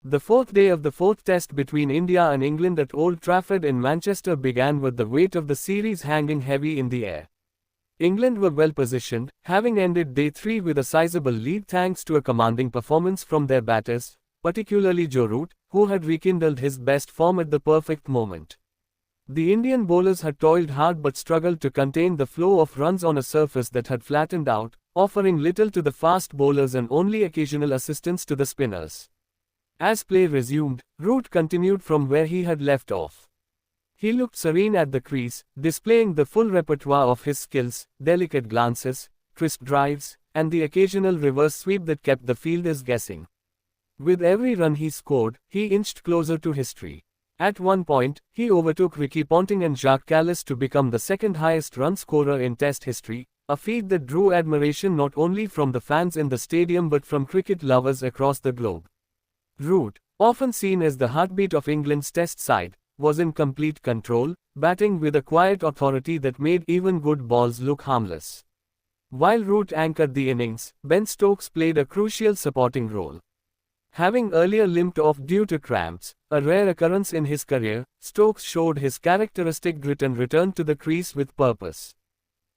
The fourth day of the fourth test between India and England at Old Trafford in Manchester began with the weight of the series hanging heavy in the air. England were well positioned, having ended day 3 with a sizable lead thanks to a commanding performance from their batters, particularly Joe Root, who had rekindled his best form at the perfect moment. The Indian bowlers had toiled hard but struggled to contain the flow of runs on a surface that had flattened out, offering little to the fast bowlers and only occasional assistance to the spinners. As play resumed, Root continued from where he had left off. He looked serene at the crease, displaying the full repertoire of his skills, delicate glances, crisp drives, and the occasional reverse sweep that kept the fielders guessing. With every run he scored, he inched closer to history. At one point, he overtook Ponting and Kallis to become the second highest run scorer in Test history, a feat that drew admiration not only from the fans in the stadium but from cricket lovers across the globe. Root, often seen as the heartbeat of England's Test side, was in complete control, batting with a quiet authority that made even good balls look harmless. While Root anchored the innings, Ben Stokes played a crucial supporting role. Having earlier limped off due to cramps, a rare occurrence in his career, Stokes showed his characteristic grit and returned to the crease with purpose.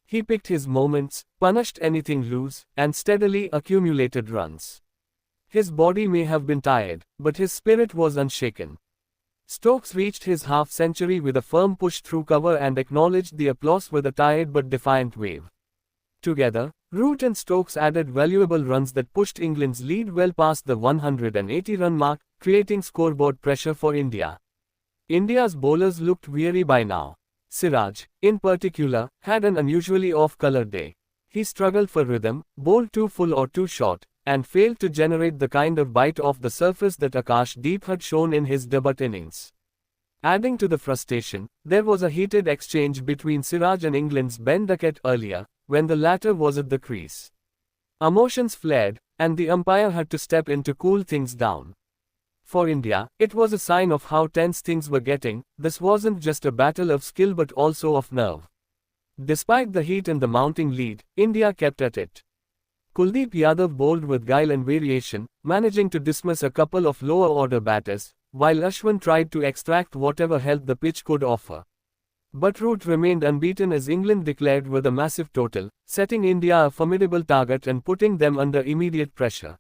He picked his moments, punished anything loose, and steadily accumulated runs. His body may have been tired, but his spirit was unshaken. Stokes reached his half-century with a firm push through cover and acknowledged the applause with a tired but defiant wave. Together, Root and Stokes added valuable runs that pushed England's lead well past the 180-run mark, creating scoreboard pressure for India. India's bowlers looked weary by now. Siraj, in particular, had an unusually off-color day. He struggled for rhythm, bowled too full or too short, and failed to generate the kind of bite off the surface that Akashdeep had shown in his debut innings. Adding to the frustration, there was a heated exchange between Siraj and England's Ben Duckett earlier, when the latter was at the crease. Emotions flared, and the umpire had to step in to cool things down. For India, it was a sign of how tense things were getting. This wasn't just a battle of skill but also of nerve. Despite the heat and the mounting lead, India kept at it. Kuldeep Yadav bowled with guile and variation, managing to dismiss a couple of lower-order batters, while Ashwin tried to extract whatever help the pitch could offer. But Root remained unbeaten as England declared with a massive total, setting India a formidable target and putting them under immediate pressure.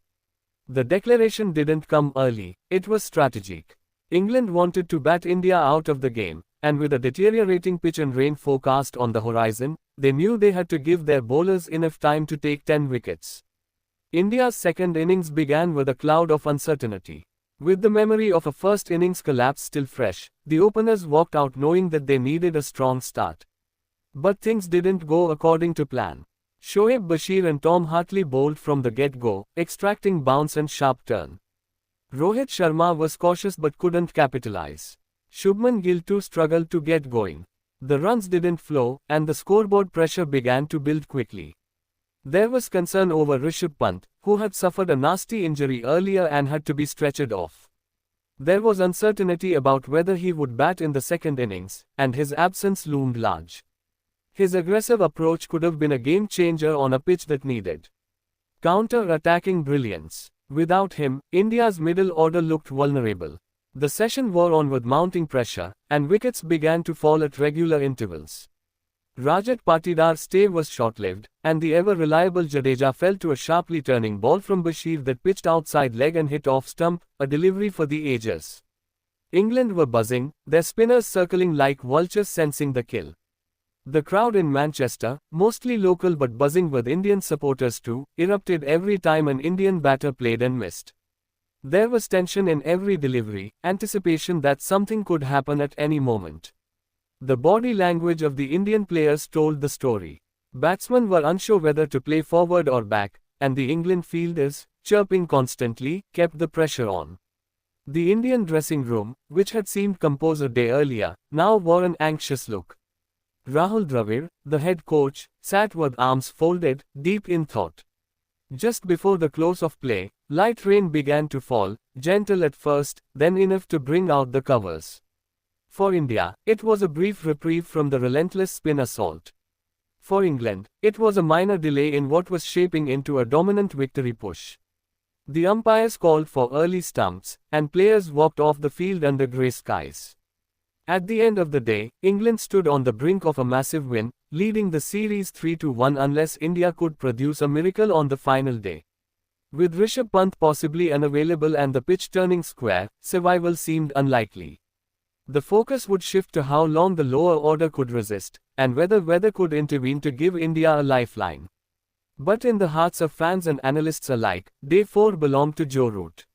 The declaration didn't come early, it was strategic. England wanted to bat India out of the game, and with a deteriorating pitch and rain forecast on the horizon, they knew they had to give their bowlers enough time to take 10 wickets. India's second innings began with a cloud of uncertainty. With the memory of a first innings collapse still fresh, the openers walked out knowing that they needed a strong start. But things didn't go according to plan. Shoaib Bashir and Tom Hartley bowled from the get-go, extracting bounce and sharp turn. Rohit Sharma was cautious but couldn't capitalize. Shubman Gill too struggled to get going. The runs didn't flow, and the scoreboard pressure began to build quickly. There was concern over Rishabh Pant, who had suffered a nasty injury earlier and had to be stretchered off. There was uncertainty about whether he would bat in the second innings, and his absence loomed large. His aggressive approach could have been a game-changer on a pitch that needed counter-attacking brilliance. Without him, India's middle order looked vulnerable. The session wore on with mounting pressure, and wickets began to fall at regular intervals. Rajat Patidar's stay was short-lived, and the ever-reliable Jadeja fell to a sharply turning ball from Bashir that pitched outside leg and hit off stump, a delivery for the ages. England were buzzing, their spinners circling like vultures sensing the kill. The crowd in Manchester, mostly local but buzzing with Indian supporters too, erupted every time an Indian batter played and missed. There was tension in every delivery, anticipation that something could happen at any moment. The body language of the Indian players told the story. Batsmen were unsure whether to play forward or back, and the England fielders, chirping constantly, kept the pressure on. The Indian dressing room, which had seemed composed a day earlier, now wore an anxious look. Rahul Dravid, the head coach, sat with arms folded, deep in thought. Just before the close of play, light rain began to fall, gentle at first, then enough to bring out the covers. For India, it was a brief reprieve from the relentless spin assault. For England, it was a minor delay in what was shaping into a dominant victory push. The umpires called for early stumps, and players walked off the field under grey skies. At the end of the day, England stood on the brink of a massive win, leading the series 3-1 unless India could produce a miracle on the final day. With Rishabh Pant possibly unavailable and the pitch turning square, survival seemed unlikely. The focus would shift to how long the lower order could resist, and whether weather could intervene to give India a lifeline. But in the hearts of fans and analysts alike, Day 4 belonged to Joe Root.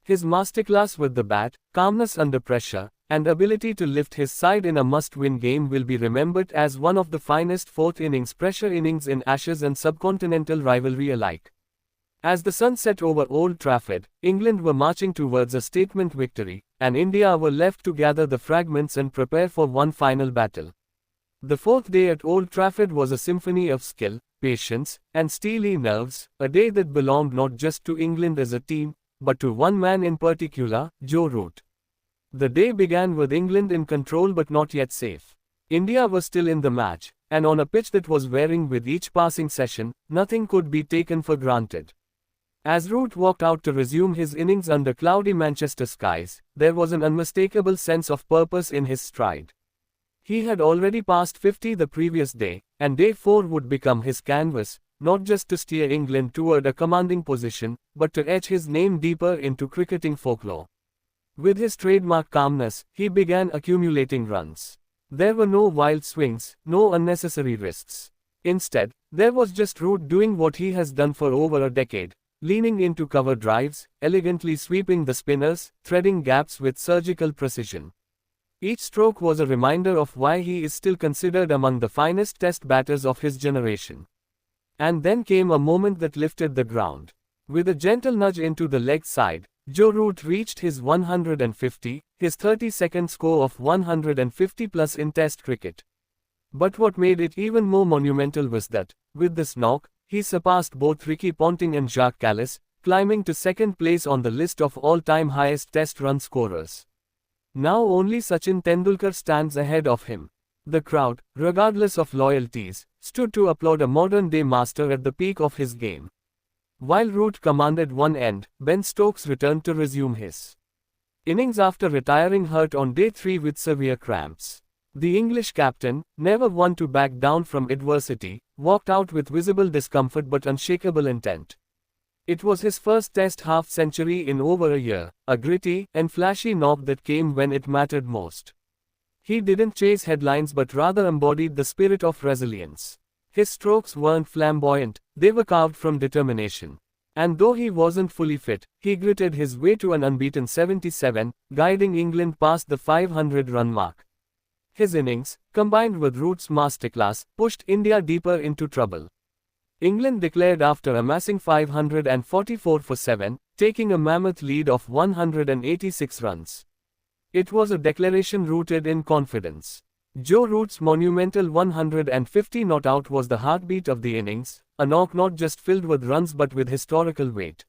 His masterclass with the bat, calmness under pressure, and ability to lift his side in a must-win game will be remembered as one of the finest fourth-innings pressure innings in Ashes and subcontinental rivalry alike. As the sun set over Old Trafford, England were marching towards a statement victory, and India were left to gather the fragments and prepare for one final battle. The fourth day at Old Trafford was a symphony of skill, patience, and steely nerves, a day that belonged not just to England as a team, but to one man in particular, Joe Root. The day began with England in control but not yet safe. India was still in the match, and on a pitch that was wearing with each passing session, nothing could be taken for granted. As Root walked out to resume his innings under cloudy Manchester skies, there was an unmistakable sense of purpose in his stride. He had already passed 50 the previous day, and Day 4 would become his canvas, not just to steer England toward a commanding position, but to etch his name deeper into cricketing folklore. With his trademark calmness, he began accumulating runs. There were no wild swings, no unnecessary risks. Instead, there was just Root doing what he has done for over a decade, leaning into cover drives, elegantly sweeping the spinners, threading gaps with surgical precision. Each stroke was a reminder of why he is still considered among the finest test batters of his generation. And then came a moment that lifted the ground. With a gentle nudge into the leg side, Joe Root reached his 150, his 32nd score of 150 plus in Test cricket. But what made it even more monumental was that, with this knock, he surpassed both Ponting and Kallis, climbing to second place on the list of all-time highest Test run scorers. Now only Sachin Tendulkar stands ahead of him. The crowd, regardless of loyalties, stood to applaud a modern-day master at the peak of his game. While Root commanded one end, Ben Stokes returned to resume his innings after retiring hurt on Day 3 with severe cramps. The English captain, never one to back down from adversity, walked out with visible discomfort but unshakable intent. It was his first Test half-century in over a year, a gritty and flashy knock that came when it mattered most. He didn't chase headlines but rather embodied the spirit of resilience. His strokes weren't flamboyant, they were carved from determination. And though he wasn't fully fit, he gritted his way to an unbeaten 77, guiding England past the 500-run mark. His innings, combined with Root's masterclass, pushed India deeper into trouble. England declared after amassing 544 for 7, taking a mammoth lead of 186 runs. It was a declaration rooted in confidence. Joe Root's monumental 150 not out was the heartbeat of the innings, a knock not just filled with runs but with historical weight.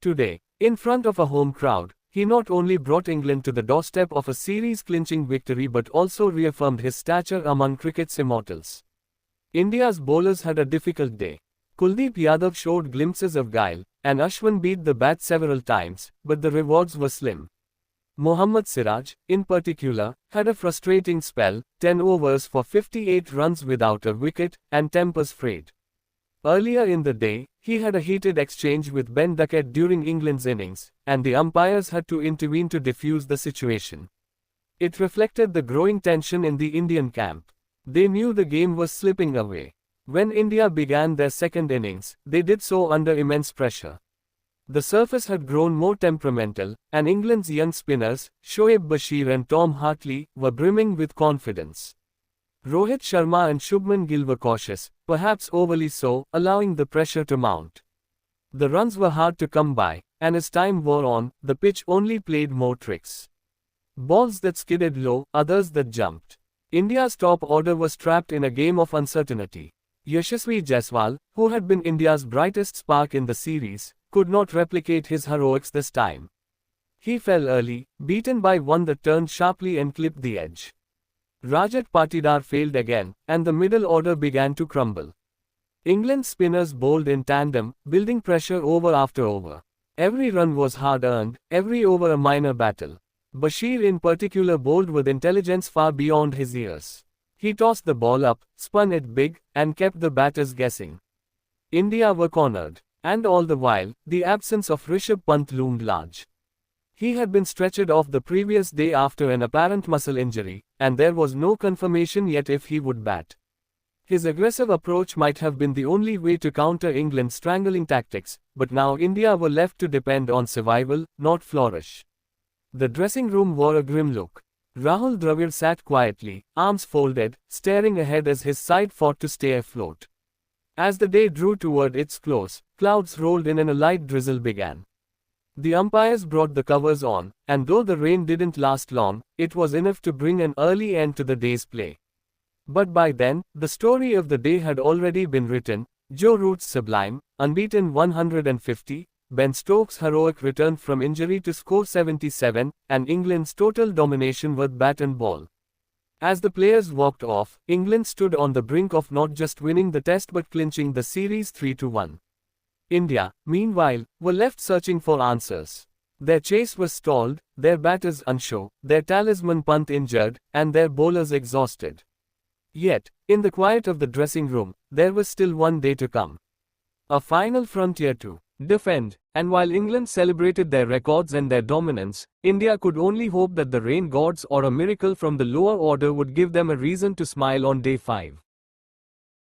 Today, in front of a home crowd, he not only brought England to the doorstep of a series-clinching victory but also reaffirmed his stature among cricket's immortals. India's bowlers had a difficult day. Kuldeep Yadav showed glimpses of guile, and Ashwin beat the bat several times, but the rewards were slim. Mohammed Siraj, in particular, had a frustrating spell, 10 overs for 58 runs without a wicket, and tempers frayed. Earlier in the day, he had a heated exchange with Ben Duckett during England's innings, and the umpires had to intervene to defuse the situation. It reflected the growing tension in the Indian camp. They knew the game was slipping away. When India began their second innings, they did so under immense pressure. The surface had grown more temperamental, and England's young spinners, Shoaib Bashir and Tom Hartley, were brimming with confidence. Rohit Sharma and Shubman Gill were cautious, perhaps overly so, allowing the pressure to mount. The runs were hard to come by, and as time wore on, the pitch only played more tricks. Balls that skidded low, others that jumped. India's top order was trapped in a game of uncertainty. Yashasvi Jaiswal, who had been India's brightest spark in the series, could not replicate his heroics this time. He fell early, beaten by one that turned sharply and clipped the edge. Rajat Patidar failed again, and the middle order began to crumble. England's spinners bowled in tandem, building pressure over after over. Every run was hard-earned, every over a minor battle. Bashir in particular bowled with intelligence far beyond his years. He tossed the ball up, spun it big, and kept the batters guessing. India were cornered. And all the while, the absence of Rishabh Pant loomed large. He had been stretchered off the previous day after an apparent muscle injury, and there was no confirmation yet if he would bat. His aggressive approach might have been the only way to counter England's strangling tactics, but now India were left to depend on survival, not flourish. The dressing room wore a grim look. Rahul Dravid sat quietly, arms folded, staring ahead as his side fought to stay afloat. As the day drew toward its close, clouds rolled in and a light drizzle began. The umpires brought the covers on, and though the rain didn't last long, it was enough to bring an early end to the day's play. But by then, the story of the day had already been written. Joe Root's sublime, unbeaten 150, Ben Stokes' heroic return from injury to score 77, and England's total domination with bat and ball. As the players walked off, England stood on the brink of not just winning the test but clinching the series 3-1. India, meanwhile, were left searching for answers. Their chase was stalled, their batters unsure, their talisman Pant injured, and their bowlers exhausted. Yet, in the quiet of the dressing room, there was still one day to come. A final frontier to defend, and while England celebrated their records and their dominance, India could only hope that the rain gods or a miracle from the lower order would give them a reason to smile on day 5.